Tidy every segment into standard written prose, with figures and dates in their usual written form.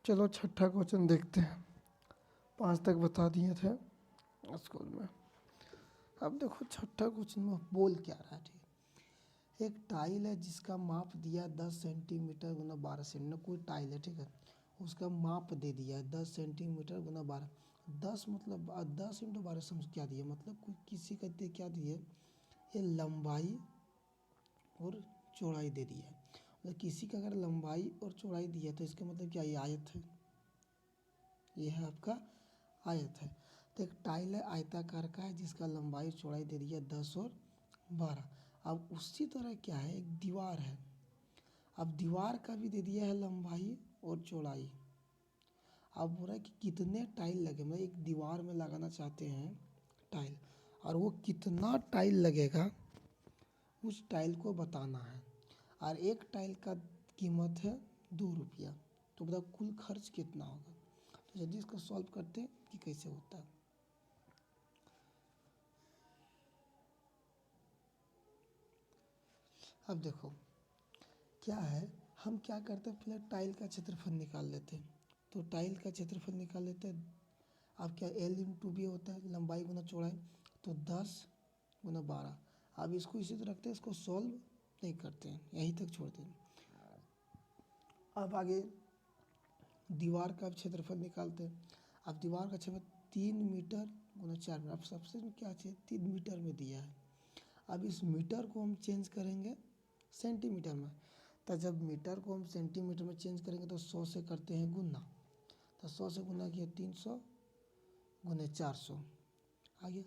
चलो छठा क्वेश्चन देखते हैं। 5 तक बता दिए थे स्कूल में। अब देखो छठा क्वेश्चन में बोल क्या रहा है। ठीक है, एक टाइल है जिसका माप दिया 10 सेंटीमीटर गुना 12 सेंटीमीटर। कोई टाइल है, ठीक है, उसका माप दे दिया है 10 सेंटीमीटर गुना 12। 10 मतलब 10 इंटू 12 समझ क्या दिया, मतलब कोई किसी का क्या दिए, ये लंबाई और चौड़ाई दे दी है। मतलब किसी का अगर लंबाई और चौड़ाई दी है तो इसका मतलब क्या, ये आयत है, ये है आपका आयत है। तो एक टाइल है आयताकार का है जिसका लंबाई चौड़ाई दे दी है 10 और 12। अब उसी तरह क्या है, एक दीवार है। अब दीवार का भी दे दिया है लंबाई और चौड़ाई। अब बोल रहा है कि कितने टाइल लगे, मतलब एक दीवार में लगाना चाहते हैं टाइल, और वो कितना टाइल लगेगा उस टाइल को बताना है। और एक टाइल का कीमत है 2 रुपया। तो बताओ कुल खर्च कितना होगा। तो जल्दी इसको सॉल्व करते हैं कि कैसे होता है। अब देखो क्या है, हम क्या करते हैं, पहले टाइल का क्षेत्रफल निकाल लेते हैं। तो टाइल का क्षेत्रफल निकाल लेते हैं। अब क्या एल इंटू बी होता है, लंबाई गुना चौड़ाई, तो 10 गुना 12। अब इसको इसी तरह रखते हैं, इसको सॉल्व नहीं करते हैं, यहीं तक छोड़ते हैं। अब आगे दीवार का क्षेत्रफल निकालते हैं। अब दीवार का क्षेत्रफल 3 मीटर गुना 4 मीटर। अब सबसे में क्या चाहिए, 3 मीटर में दिया है। अब इस मीटर को हम चेंज करेंगे सेंटीमीटर में। तो जब मीटर को हम सेंटीमीटर में चेंज करेंगे तो 100 से करते हैं गुना। तो 100 से गुना किया 300 गुने 400 आ गया।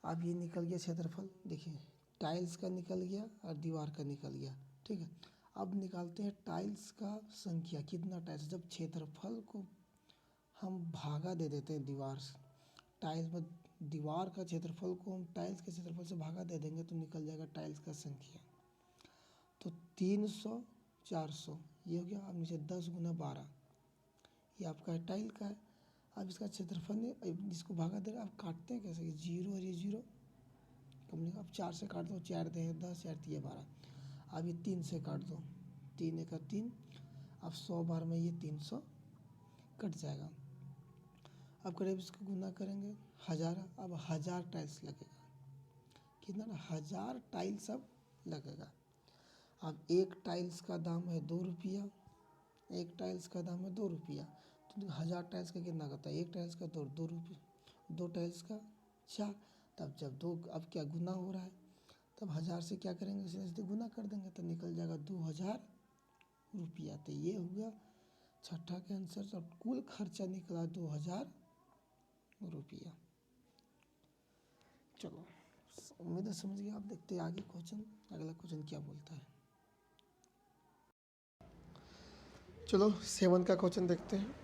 अब ये निकल गया क्षेत्रफल, देखिए टाइल्स का निकल गया और दीवार का निकल गया। ठीक है, अब निकालते हैं टाइल्स का संख्या, कितना टाइल्स। जब क्षेत्रफल को हम भागा दे देते हैं दीवार से, टाइल्स में दीवार का क्षेत्रफल को हम टाइल्स के क्षेत्रफल से भागा दे देंगे तो निकल जाएगा टाइल्स का संख्या। तो 300 400 ये हो गया। अब नीचे 10 गुना 12 ये आपका टाइल का है। अब इसका क्षेत्रफल नहीं, जिसको भागा दे रहा है। अब काटते हैं कैसे, जीरो और ये जीरो कम। अब 4 से काट दो, 4 दे 10, 4 तिया 12। अब ये 3 से काट दो, 3 एक 3। अब 100 बार में ये 300 कट जाएगा। अब करीब इसको गुना करेंगे 1000। अब 1000 टाइल्स लगेगा, कितना ना 1000 टाइल्स अब लगेगा। अब एक टाइल्स का दाम है 2 रुपया, एक टाइल्स का दाम है 2 रुपया। तो 1000 टाइल्स का कितना करता है, एक टाइल्स का 2 रुपये, 2 टाइल्स का 4। तब जब 2 अब क्या गुना हो रहा है, तब 1000 से क्या करेंगे, सीधे सीधे गुना कर देंगे तो निकल जाएगा 2000 रुपया। तो ये हो गया छठा का आंसर। सब कुल खर्चा निकला 2000 रुपया। चलो उम्मीद है समझ गए आप। देखते हैं आगे क्वेश्चन, अगला क्वेश्चन क्या बोलता है। चलो 7 का क्वेश्चन देखते हैं।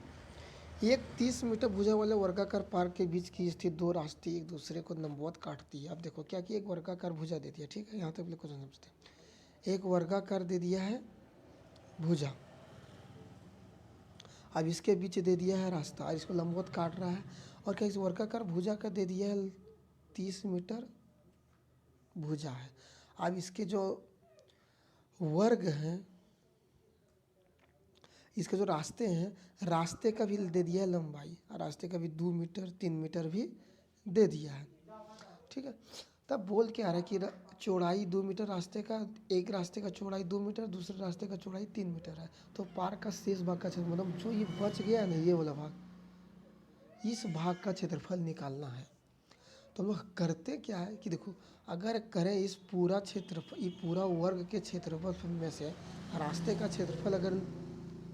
एक 30 मीटर भुजा वाले वर्गाकार पार्क के बीच की स्थित 2 रास्ते एक दूसरे को लंबवत काटती है। अब देखो क्या कि एक वर्गाकार भुजा दे दिया, ठीक है, यहाँ तक क्वेश्चन समझते हैं। एक वर्गाकार दे दिया है भुजा, अब इसके बीच दे दिया है रास्ता और इसको लंबवत काट रहा है। और क्या इस वर्गाकार भुजा का दे दिया है 30 मीटर भुजा है। अब इसके जो वर्ग हैं, इसके जो रास्ते हैं, रास्ते का भी दे दिया है लंबाई, और रास्ते का भी 2 मीटर 3 मीटर भी दे दिया है। ठीक है, तब बोल के आ रहा है कि चौड़ाई 2 मीटर रास्ते का, एक रास्ते का चौड़ाई 2 मीटर, दूसरे रास्ते का चौड़ाई 3 मीटर है। तो पार्क का शेष भाग का क्षेत्र, मतलब जो ये बच गया ना ये वाला भाग, इस भाग का क्षेत्रफल निकालना है। तो लोग करते क्या है कि देखो, अगर करें इस पूरा क्षेत्रफल, ये पूरा वर्ग के क्षेत्रफल में से रास्ते का क्षेत्रफल अगर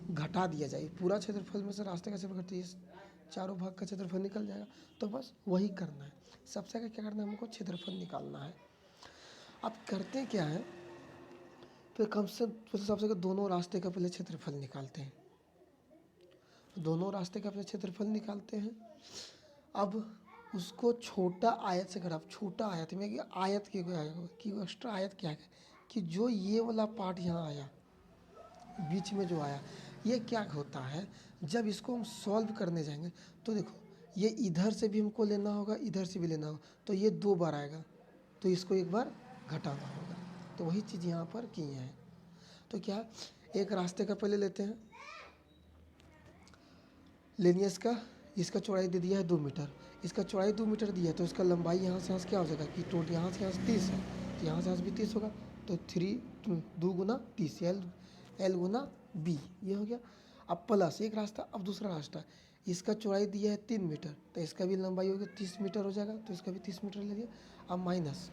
घटा दिया जाए, पूरा क्षेत्रफल में से रास्ते का क्षेत्रफल घटिए, चारों भाग का क्षेत्रफल निकल जाएगा। तो बस वही करना है, सबसे आगे क्या करना है, हमको क्षेत्रफल निकालना है। अब करते क्या है, तो कम से सबसे दोनों रास्ते का पहले क्षेत्रफल निकालते हैं। दोनों रास्ते का पहले क्षेत्रफल निकालते हैं। अब उसको छोटा आयत से करा, छोटा आयत में कि आयत की एक्स्ट्रा आयत क्या है कि जो ये वाला पार्ट यहाँ आया, बीच में जो आया, ये क्या होता है, जब इसको हम सॉल्व करने जाएंगे तो देखो ये इधर से भी हमको लेना होगा, इधर से भी लेना होगा, तो ये 2 बार आएगा, तो इसको एक बार घटाना होगा। तो वही चीज़ यहाँ पर की है। तो क्या एक रास्ते का पहले लेते हैं, लेनिए इसका चौड़ाई दे दिया है 2 मीटर, इसका चौड़ाई 2 मीटर दिया है, तो इसका लंबाई यहाँ से यहाँ से क्या हो जाएगा कि टोटल यहाँ से यहाँ से 30 है, तो यहाँ से यहाँ से भी 30 होगा, तो 2 गुना 30 एल गुना बी, ये हो गया। अब प्लस एक रास्ता, अब दूसरा रास्ता, इसका चौड़ाई दिया है 3 मीटर, तो इसका भी लंबाई हो गया 30 मीटर हो जाएगा, तो इसका भी 30 मीटर ले लिया। अब माइनस,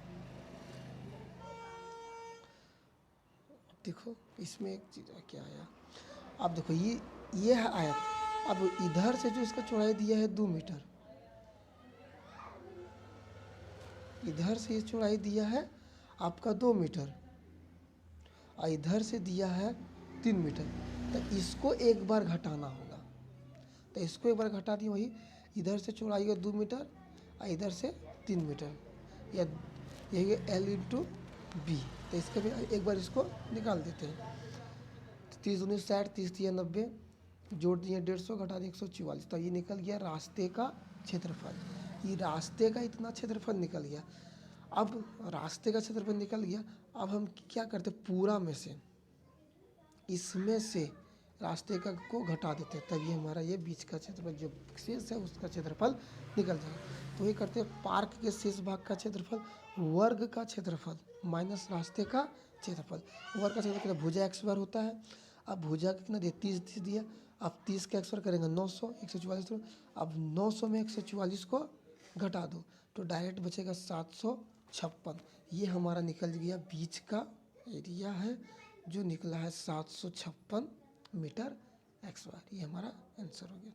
देखो इसमें एक चीज़ क्या आया, अब देखो ये है आयत, अब इधर से जो इसका चौड़ाई दिया है 2 मीटर, इधर से ये चौड़ाई दिया है आपका 2 मीटर, और इधर से दिया है 3 मीटर, तो इसको एक बार घटाना होगा, तो इसको एक बार घटा दिए, वही इधर से चौड़ाई है 2 मीटर और इधर से 3 मीटर, या यही एल इंटू बी, तो इसका भी एक बार इसको निकाल देते हैं। 30×19 60, 30×3 90, जोड़ दिए 150, घटा दिए 144, तो ये निकल गया रास्ते का क्षेत्रफल। ये रास्ते का इतना क्षेत्रफल निकल गया। अब रास्ते का क्षेत्रफल निकल गया, अब हम क्या करते, पूरा में से इसमें से रास्ते का को घटा देते हैं, तभी हमारा ये बीच का क्षेत्रफल जो शेष है उसका क्षेत्रफल निकल जाएगा। तो ये करते हैं पार्क के शेष भाग का क्षेत्रफल वर्ग का क्षेत्रफल माइनस रास्ते का क्षेत्रफल। वर्ग का क्षेत्रफल भुजा एक्स वर्ग होता है। अब भुजा कितना दिया, 30 दिया। अब 30 का एक्स वर्ग करेंगे 900, 144। अब 900 में 144 को घटा दो तो डायरेक्ट बचेगा 756। ये हमारा निकल गया बीच का एरिया है जो निकला है 756 मीटर एक्स वार। ये हमारा आंसर हो गया।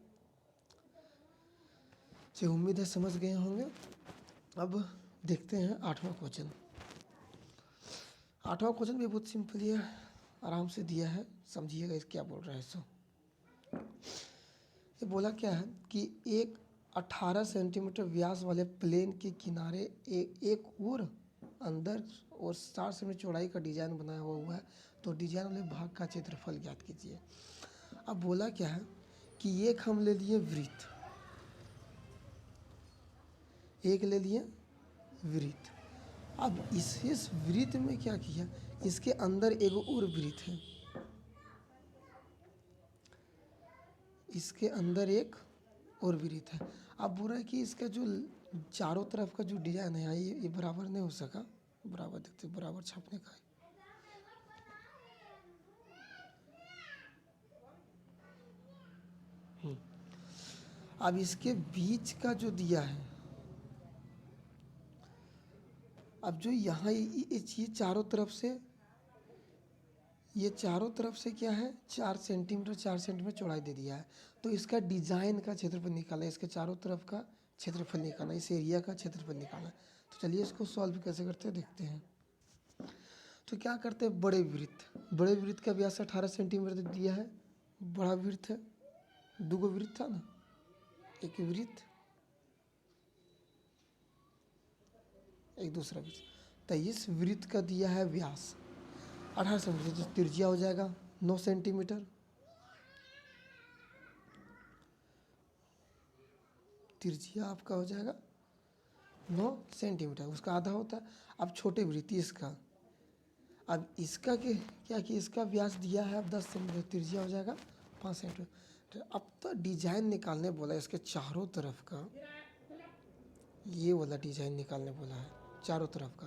चलिए उम्मीद है समझ गए होंगे। अब देखते हैं 8वां क्वेश्चन। 8वां क्वेश्चन भी बहुत सिंपल है, आराम से दिया है, समझिएगा इस क्या बोल रहा है। सो ये बोला क्या है कि एक 18 सेंटीमीटर व्यास वाले प्लेन के किनारे एक और अंदर और 60 सेंटीमीटर चौड़ाई का डिजाइन बनाया हुआ है, तो डिजाइन वाले भाग का क्षेत्रफल ज्ञात कीजिए। अब बोला क्या है कि एक हम ले लिए वृत्त, एक ले लिए वृत्त। अब इस वृत्त में क्या किया, इसके अंदर एक और वृत्त है, इसके अंदर एक और वृत्त है। अब बोल रहा है कि इसका जो चारों तरफ का जो डिजाइन है ये बराबर नहीं हो सका, बराबर देखते बराबर छापने का है। अब इसके बीच का जो दिया है, अब जो यहाँ ये चारों तरफ से, ये चारों तरफ से क्या है 4 सेंटीमीटर 4 सेंटीमीटर चौड़ाई दे दिया है, तो इसका डिजाइन का क्षेत्रफल निकाला है, इसके चारों तरफ का क्षेत्रफल निकालना, इस एरिया का क्षेत्रफल निकालना। तो चलिए इसको सॉल्व कैसे करते हैं देखते हैं। तो क्या करते हैं, बड़े वृत्त का व्यास 18 सेंटीमीटर दिया है, बड़ा वृत्त है, 2 वृत्त था ना, एक वृत्त एक दूसरा वृत्त, तो इस वृत्त का दिया है व्यास 18 सेंटीमीटर, तो त्रिज्या हो जाएगा 9 सेंटीमीटर, त्रिज्या आपका हो जाएगा 9 सेंटीमीटर, उसका आधा होता है। अब छोटे वृत्त इसका, अब इसका क्या कि इसका व्यास दिया है अब 10 सेंटीमीटर, त्रिज्या हो जाएगा 5 सेंटीमीटर। अब तो डिजाइन निकालने बोला है इसके चारों तरफ का, ये वाला डिजाइन निकालने बोला है चारों तरफ का,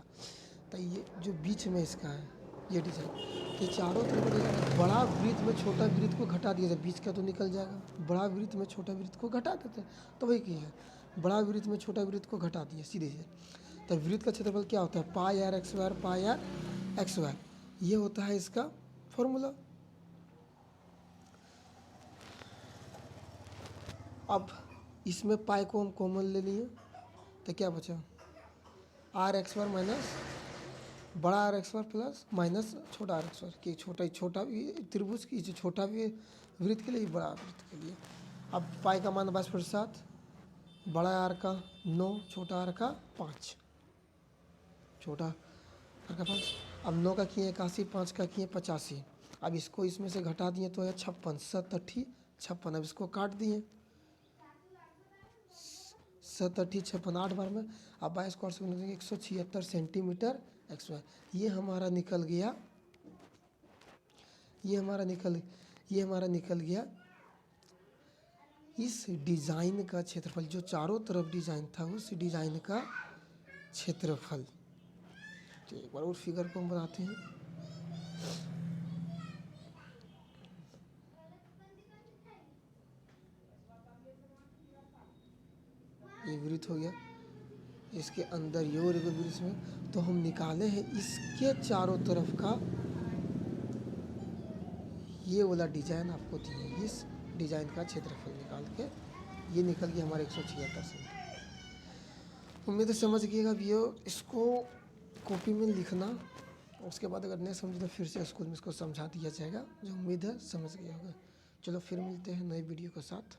तो ये जो बीच में इसका है ये डिजाइन कि चारों तरफ बड़ा वृत्त में छोटा वृत्त को घटा दिया जाए, बीच का तो निकल जाएगा, बड़ा वृत्त में छोटा वृत्त को घटा देते हैं, तो वही किया है, बड़ा वृत्त में छोटा वृत्त को घटा दिया सीधे से। तो वृत्त का क्षेत्रफल क्या होता है, पाई आर एक्स वायर, पाई आर एक्स वायर, ये होता है इसका फॉर्मूला। अब इसमें पाई को हम कॉमन ले लिए, तो क्या बचा, आर एक्स वायर माइनस बड़ा R x wire plus minus छोटा आर एक्स वायर, कि छोटा भी त्रिभुज की छोटा भी वृत्त के लिए, बड़ा वृत्त के लिए। अब पाई का मान 22/7, बड़ा आर का 9, छोटा आर का 5, छोटा आर का 5। अब 9 का किए 81, 5 का किए 85। अब इसको इसमें से घटा दिए तो है 56, 7×8 56। अब इसको काट दिए 7×8 56, 8 बार में। अब 22 को 8 से 176 सेंटीमीटर एक्स वाई। ये हमारा निकल गया, ये हमारा निकल गया इस डिज़ाइन का क्षेत्रफल, जो चारों तरफ डिज़ाइन था उस डिज़ाइन का क्षेत्रफल। तो एक बार और फिगर को हम बनाते हैं। ये वृत्त हो गया, इसके अंदर ये और एक वृत्त में, तो हम निकाले हैं इसके चारों तरफ का ये वाला डिजाइन आपको दिए, इस डिजाइन का क्षेत्रफल निकाल के ये निकल गया हमारे 176 सेंटीमीटर। उम्मीद है समझ गइएगा भैया। इसको कॉपी में लिखना, उसके बाद अगर नहीं समझे तो फिर से स्कूल में इसको समझा दिया जाएगा, जो उम्मीद है समझ गया होगा। चलो फिर मिलते हैं नए वीडियो के साथ।